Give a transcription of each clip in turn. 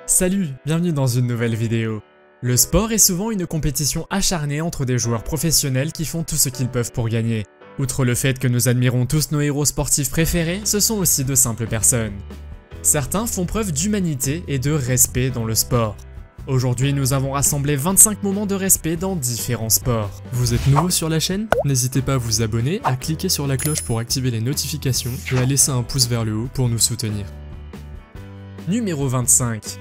Salut, bienvenue dans une nouvelle vidéo. Le sport est souvent une compétition acharnée entre des joueurs professionnels qui font tout ce qu'ils peuvent pour gagner. Outre le fait que nous admirons tous nos héros sportifs préférés, ce sont aussi de simples personnes. Certains font preuve d'humanité et de respect dans le sport. Aujourd'hui, nous avons rassemblé 25 moments de respect dans différents sports. Vous êtes nouveau sur la chaîne? N'hésitez pas à vous abonner, à cliquer sur la cloche pour activer les notifications et à laisser un pouce vers le haut pour nous soutenir. Numéro 25.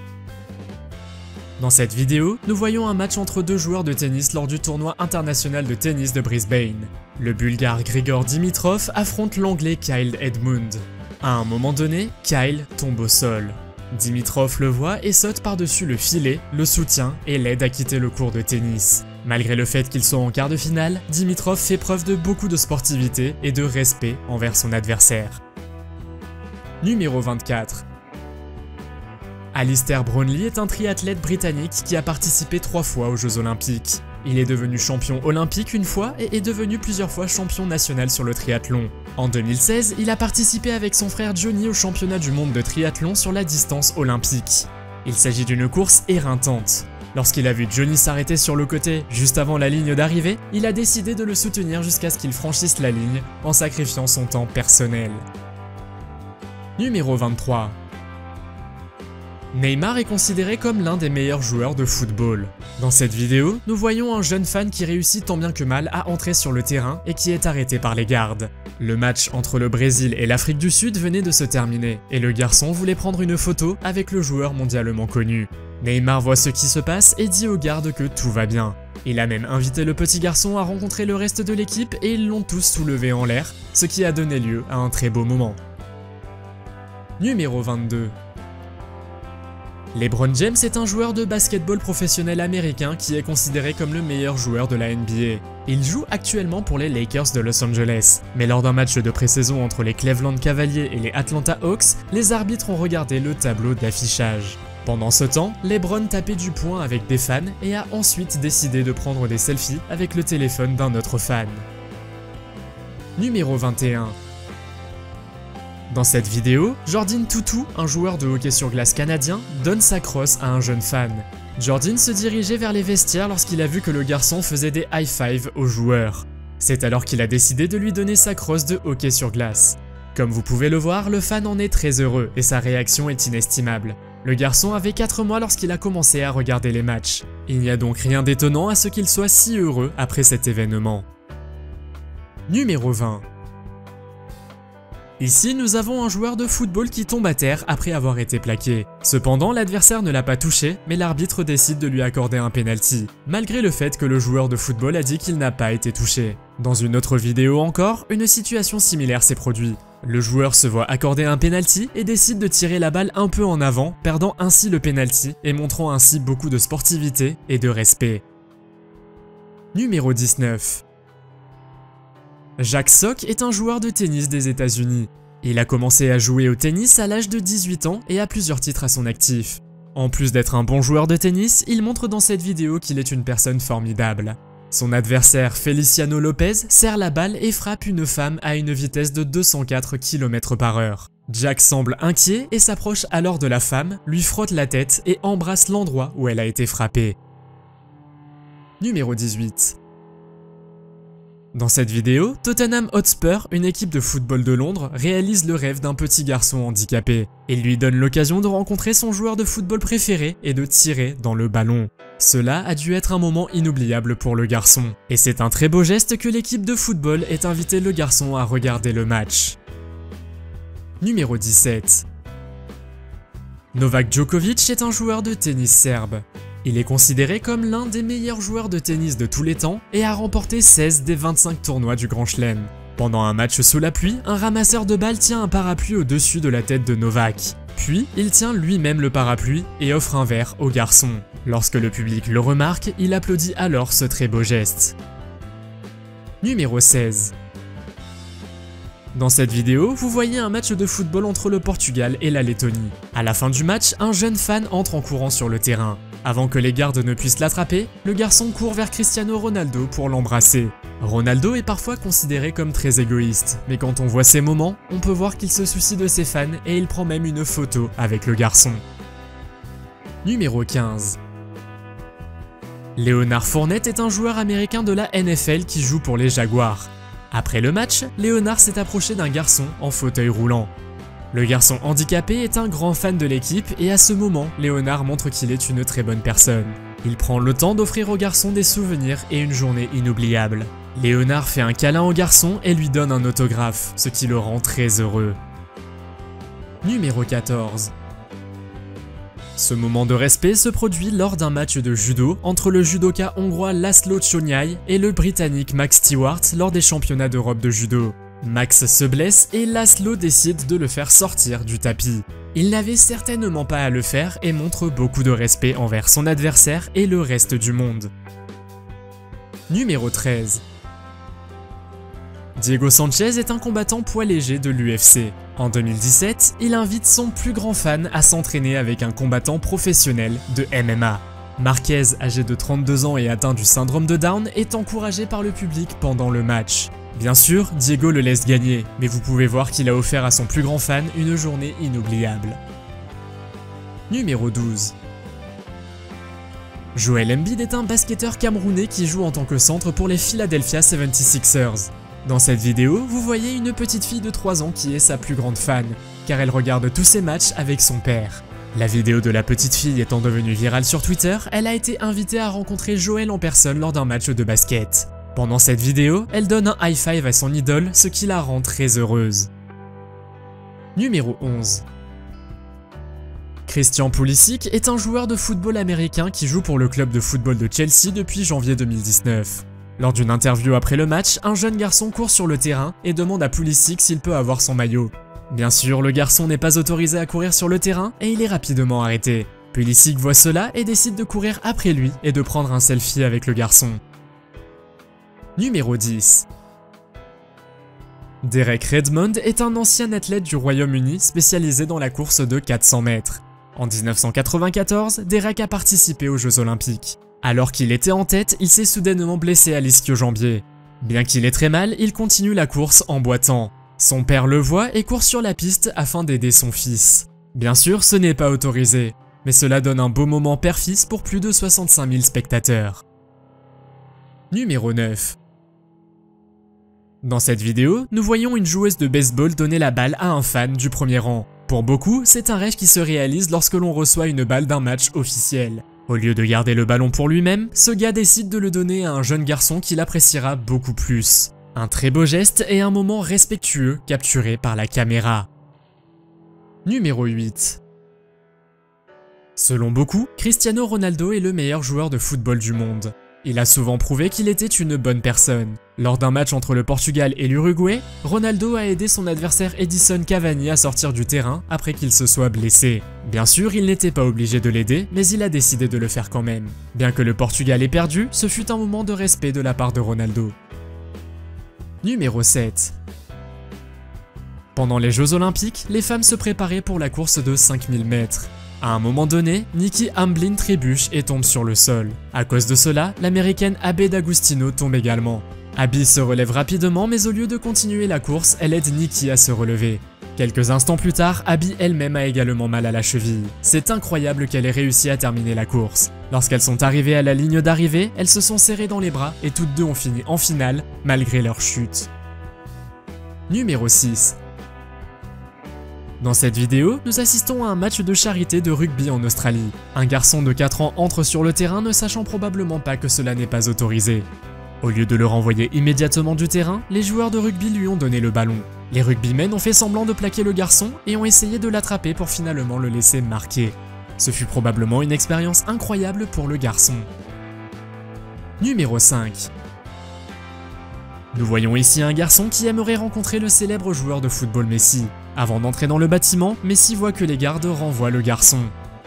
Dans cette vidéo, nous voyons un match entre deux joueurs de tennis lors du tournoi international de tennis de Brisbane. Le Bulgare Grigor Dimitrov affronte l'Anglais Kyle Edmund. À un moment donné, Kyle tombe au sol. Dimitrov le voit et saute par-dessus le filet, le soutient et l'aide à quitter le court de tennis. Malgré le fait qu'ils sont en quart de finale, Dimitrov fait preuve de beaucoup de sportivité et de respect envers son adversaire. Numéro 24. Alistair Brownlee est un triathlète britannique qui a participé 3 fois aux Jeux Olympiques. Il est devenu champion olympique une fois et est devenu plusieurs fois champion national sur le triathlon. En 2016, il a participé avec son frère Johnny au championnat du monde de triathlon sur la distance olympique. Il s'agit d'une course éreintante. Lorsqu'il a vu Johnny s'arrêter sur le côté juste avant la ligne d'arrivée, il a décidé de le soutenir jusqu'à ce qu'il franchisse la ligne en sacrifiant son temps personnel. Numéro 23. Neymar est considéré comme l'un des meilleurs joueurs de football. Dans cette vidéo, nous voyons un jeune fan qui réussit tant bien que mal à entrer sur le terrain et qui est arrêté par les gardes. Le match entre le Brésil et l'Afrique du Sud venait de se terminer, et le garçon voulait prendre une photo avec le joueur mondialement connu. Neymar voit ce qui se passe et dit aux gardes que tout va bien. Il a même invité le petit garçon à rencontrer le reste de l'équipe et ils l'ont tous soulevé en l'air, ce qui a donné lieu à un très beau moment. Numéro 22. LeBron James est un joueur de basketball professionnel américain qui est considéré comme le meilleur joueur de la NBA. Il joue actuellement pour les Lakers de Los Angeles, mais lors d'un match de pré-saison entre les Cleveland Cavaliers et les Atlanta Hawks, les arbitres ont regardé le tableau d'affichage. Pendant ce temps, LeBron tapait du poing avec des fans et a ensuite décidé de prendre des selfies avec le téléphone d'un autre fan. Numéro 21. Dans cette vidéo, Jordan Tootoo, un joueur de hockey sur glace canadien, donne sa crosse à un jeune fan. Jordan se dirigeait vers les vestiaires lorsqu'il a vu que le garçon faisait des high-fives aux joueurs. C'est alors qu'il a décidé de lui donner sa crosse de hockey sur glace. Comme vous pouvez le voir, le fan en est très heureux et sa réaction est inestimable. Le garçon avait 4 mois lorsqu'il a commencé à regarder les matchs. Il n'y a donc rien d'étonnant à ce qu'il soit si heureux après cet événement. Numéro 20. Ici, nous avons un joueur de football qui tombe à terre après avoir été plaqué. Cependant, l'adversaire ne l'a pas touché, mais l'arbitre décide de lui accorder un penalty, malgré le fait que le joueur de football a dit qu'il n'a pas été touché. Dans une autre vidéo encore, une situation similaire s'est produite. Le joueur se voit accorder un penalty et décide de tirer la balle un peu en avant, perdant ainsi le penalty et montrant ainsi beaucoup de sportivité et de respect. Numéro 19. Jack Sock est un joueur de tennis des États-Unis. Il a commencé à jouer au tennis à l'âge de 18 ans et a plusieurs titres à son actif. En plus d'être un bon joueur de tennis, il montre dans cette vidéo qu'il est une personne formidable. Son adversaire Feliciano Lopez serre la balle et frappe une femme à une vitesse de 204 km/h. Jack semble inquiet et s'approche alors de la femme, lui frotte la tête et embrasse l'endroit où elle a été frappée. Numéro 18. Dans cette vidéo, Tottenham Hotspur, une équipe de football de Londres, réalise le rêve d'un petit garçon handicapé. Il lui donne l'occasion de rencontrer son joueur de football préféré et de tirer dans le ballon. Cela a dû être un moment inoubliable pour le garçon. Et c'est un très beau geste que l'équipe de football ait invité le garçon à regarder le match. Numéro 17. Novak Djokovic est un joueur de tennis serbe. Il est considéré comme l'un des meilleurs joueurs de tennis de tous les temps et a remporté 16 des 25 tournois du Grand Chelem. Pendant un match sous la pluie, un ramasseur de balles tient un parapluie au-dessus de la tête de Novak. Puis, il tient lui-même le parapluie et offre un verre au garçon. Lorsque le public le remarque, il applaudit alors ce très beau geste. Numéro 16. Dans cette vidéo, vous voyez un match de football entre le Portugal et la Lettonie. À la fin du match, un jeune fan entre en courant sur le terrain. Avant que les gardes ne puissent l'attraper, le garçon court vers Cristiano Ronaldo pour l'embrasser. Ronaldo est parfois considéré comme très égoïste, mais quand on voit ces moments, on peut voir qu'il se soucie de ses fans et il prend même une photo avec le garçon. Numéro 15. Leonard Fournette est un joueur américain de la NFL qui joue pour les Jaguars. Après le match, Leonard s'est approché d'un garçon en fauteuil roulant. Le garçon handicapé est un grand fan de l'équipe et à ce moment, Leonard montre qu'il est une très bonne personne. Il prend le temps d'offrir au garçon des souvenirs et une journée inoubliable. Leonard fait un câlin au garçon et lui donne un autographe, ce qui le rend très heureux. Numéro 14. Ce moment de respect se produit lors d'un match de judo entre le judoka hongrois Laszlo Csonyai et le britannique Max Stewart lors des championnats d'Europe de judo. Max se blesse et Laszlo décide de le faire sortir du tapis. Il n'avait certainement pas à le faire et montre beaucoup de respect envers son adversaire et le reste du monde. Numéro 13. Diego Sanchez est un combattant poids léger de l'UFC. En 2017, il invite son plus grand fan à s'entraîner avec un combattant professionnel de MMA. Marquez, âgé de 32 ans et atteint du syndrome de Down, est encouragé par le public pendant le match. Bien sûr, Diego le laisse gagner, mais vous pouvez voir qu'il a offert à son plus grand fan une journée inoubliable. Numéro 12. Joel Embiid est un basketteur camerounais qui joue en tant que centre pour les Philadelphia 76ers. Dans cette vidéo, vous voyez une petite fille de 3 ans qui est sa plus grande fan, car elle regarde tous ses matchs avec son père. La vidéo de la petite fille étant devenue virale sur Twitter, elle a été invitée à rencontrer Joel en personne lors d'un match de basket. Pendant cette vidéo, elle donne un high five à son idole, ce qui la rend très heureuse. Numéro 11. Christian Pulisic est un joueur de football américain qui joue pour le club de football de Chelsea depuis janvier 2019. Lors d'une interview après le match, un jeune garçon court sur le terrain et demande à Pulisic s'il peut avoir son maillot. Bien sûr, le garçon n'est pas autorisé à courir sur le terrain et il est rapidement arrêté. Pulisic voit cela et décide de courir après lui et de prendre un selfie avec le garçon. Numéro 10. Derek Redmond est un ancien athlète du Royaume-Uni spécialisé dans la course de 400 mètres. En 1994, Derek a participé aux Jeux Olympiques. Alors qu'il était en tête, il s'est soudainement blessé à l'ischio-jambier. Bien qu'il ait très mal, il continue la course en boitant. Son père le voit et court sur la piste afin d'aider son fils. Bien sûr, ce n'est pas autorisé, mais cela donne un beau moment père-fils pour plus de 65 000 spectateurs. Numéro 9. Dans cette vidéo, nous voyons une joueuse de baseball donner la balle à un fan du premier rang. Pour beaucoup, c'est un rêve qui se réalise lorsque l'on reçoit une balle d'un match officiel. Au lieu de garder le ballon pour lui-même, ce gars décide de le donner à un jeune garçon qui l'appréciera beaucoup plus. Un très beau geste et un moment respectueux capturé par la caméra. Numéro 8. Selon beaucoup, Cristiano Ronaldo est le meilleur joueur de football du monde. Il a souvent prouvé qu'il était une bonne personne. Lors d'un match entre le Portugal et l'Uruguay, Ronaldo a aidé son adversaire Edison Cavani à sortir du terrain après qu'il se soit blessé. Bien sûr, il n'était pas obligé de l'aider, mais il a décidé de le faire quand même. Bien que le Portugal ait perdu, ce fut un moment de respect de la part de Ronaldo. Numéro 7. Pendant les Jeux Olympiques, les femmes se préparaient pour la course de 5000 mètres. À un moment donné, Nikki Hamblin trébuche et tombe sur le sol. À cause de cela, l'américaine Abbey D'Agostino tombe également. Abby se relève rapidement, mais au lieu de continuer la course, elle aide Nikki à se relever. Quelques instants plus tard, Abby elle-même a également mal à la cheville. C'est incroyable qu'elle ait réussi à terminer la course. Lorsqu'elles sont arrivées à la ligne d'arrivée, elles se sont serrées dans les bras et toutes deux ont fini en finale, malgré leur chute. Numéro 6. Dans cette vidéo, nous assistons à un match de charité de rugby en Australie. Un garçon de 4 ans entre sur le terrain ne sachant probablement pas que cela n'est pas autorisé. Au lieu de le renvoyer immédiatement du terrain, les joueurs de rugby lui ont donné le ballon. Les rugbymen ont fait semblant de plaquer le garçon et ont essayé de l'attraper pour finalement le laisser marquer. Ce fut probablement une expérience incroyable pour le garçon. Numéro 5. Nous voyons ici un garçon qui aimerait rencontrer le célèbre joueur de football Messi. Avant d'entrer dans le bâtiment, Messi voit que les gardes renvoient le garçon.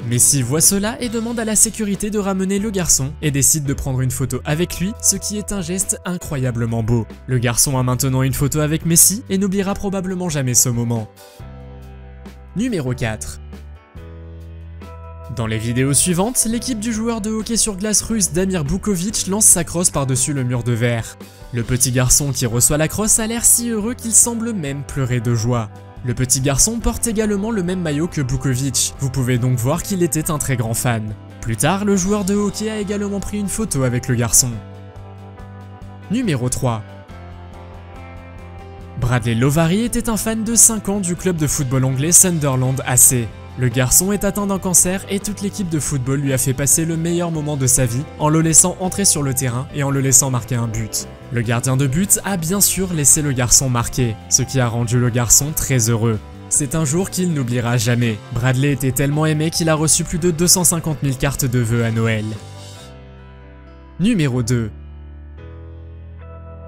Messi voit cela et demande à la sécurité de ramener le garçon et décide de prendre une photo avec lui, ce qui est un geste incroyablement beau. Le garçon a maintenant une photo avec Messi et n'oubliera probablement jamais ce moment. Numéro 4. Dans les vidéos suivantes, l'équipe du joueur de hockey sur glace russe Damir Bukovic lance sa crosse par-dessus le mur de verre. Le petit garçon qui reçoit la crosse a l'air si heureux qu'il semble même pleurer de joie. Le petit garçon porte également le même maillot que Bukovic, vous pouvez donc voir qu'il était un très grand fan. Plus tard, le joueur de hockey a également pris une photo avec le garçon. Numéro 3. Bradley Lovary était un fan de 5 ans du club de football anglais Sunderland AC. Le garçon est atteint d'un cancer et toute l'équipe de football lui a fait passer le meilleur moment de sa vie en le laissant entrer sur le terrain et en le laissant marquer un but. Le gardien de but a bien sûr laissé le garçon marquer, ce qui a rendu le garçon très heureux. C'est un jour qu'il n'oubliera jamais. Bradley était tellement aimé qu'il a reçu plus de 250 000 cartes de vœux à Noël. Numéro 2.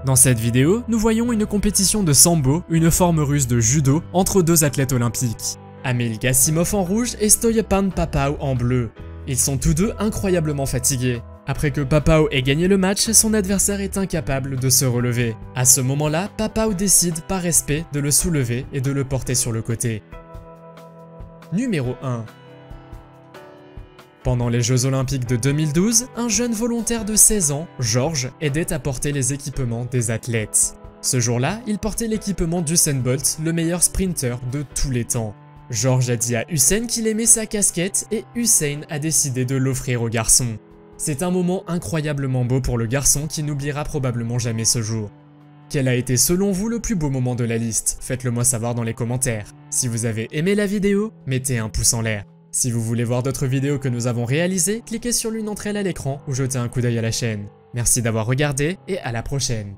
Dans cette vidéo, nous voyons une compétition de sambo, une forme russe de judo, entre deux athlètes olympiques. Amil Gassimov en rouge et Stoyapan Papao en bleu. Ils sont tous deux incroyablement fatigués. Après que Papao ait gagné le match, son adversaire est incapable de se relever. À ce moment-là, Papao décide par respect de le soulever et de le porter sur le côté. Numéro 1. Pendant les Jeux Olympiques de 2012, un jeune volontaire de 16 ans, Georges, aidait à porter les équipements des athlètes. Ce jour-là, il portait l'équipement d'Usain Bolt, le meilleur sprinter de tous les temps. Georges a dit à Usain qu'il aimait sa casquette et Usain a décidé de l'offrir au garçon. C'est un moment incroyablement beau pour le garçon qui n'oubliera probablement jamais ce jour. Quel a été selon vous le plus beau moment de la liste? Faites-le moi savoir dans les commentaires. Si vous avez aimé la vidéo, mettez un pouce en l'air. Si vous voulez voir d'autres vidéos que nous avons réalisées, cliquez sur l'une d'entre elles à l'écran ou jetez un coup d'œil à la chaîne. Merci d'avoir regardé et à la prochaine.